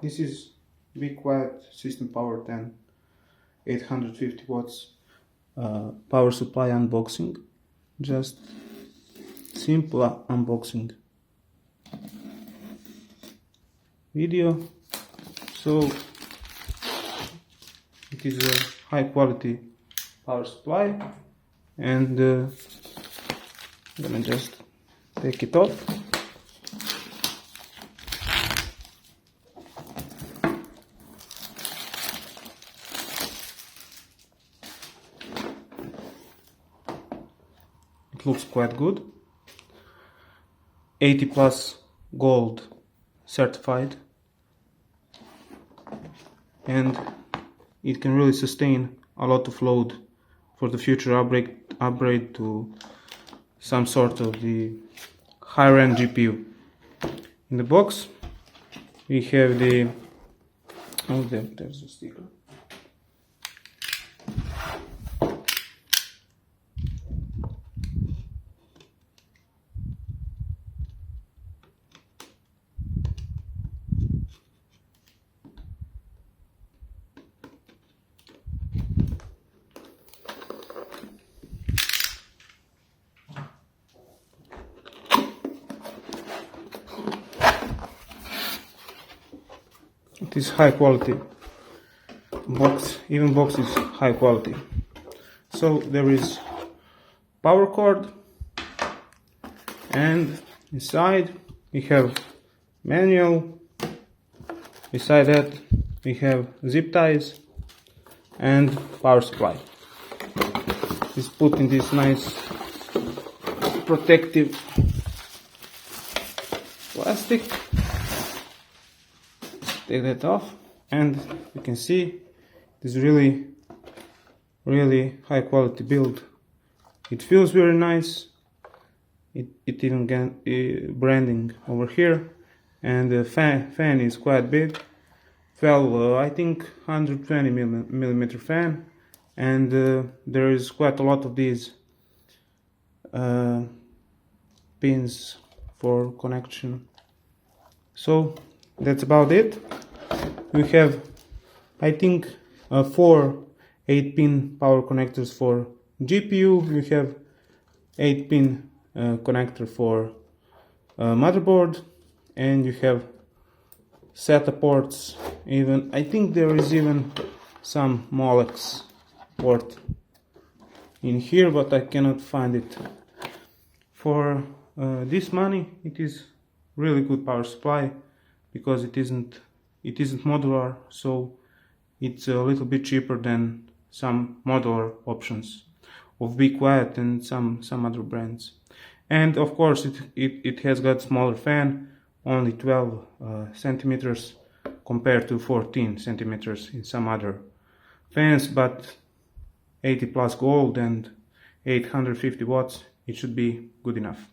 This is BeQuiet System Power 10 850 watts power supply unboxing. Just simple unboxing video. So it is a high quality power supply, and I'm gonna just take it off. It looks quite good. 80 plus gold certified, and it can really sustain a lot of load for the future upgrade to some sort of the higher end GPU. In the box we have the there's a sticker. It is high quality box, even box is high quality. So there is power cord, and inside we have manual. Beside that we have zip ties and power supply. It's put in this nice protective plastic. Take that off, and you can see it is really high quality build. It feels very nice. It even got branding over here, and the fan is quite big. I think 120 millimeter fan, and there is quite a lot of these pins for connection. So that's about it. We have, I think, 4 8-pin power connectors for GPU. We have 8-pin connector for motherboard, and you have SATA ports. Even I think there is even some Molex port in here, but I cannot find it. For this money, it is really good power supply, because it isn't modular, so it's a little bit cheaper than some modular options of BeQuiet and some other brands. And of course it has got smaller fan, only 12 centimeters compared to 14 centimeters in some other fans, but 80 plus gold and 850 watts, it should be good enough.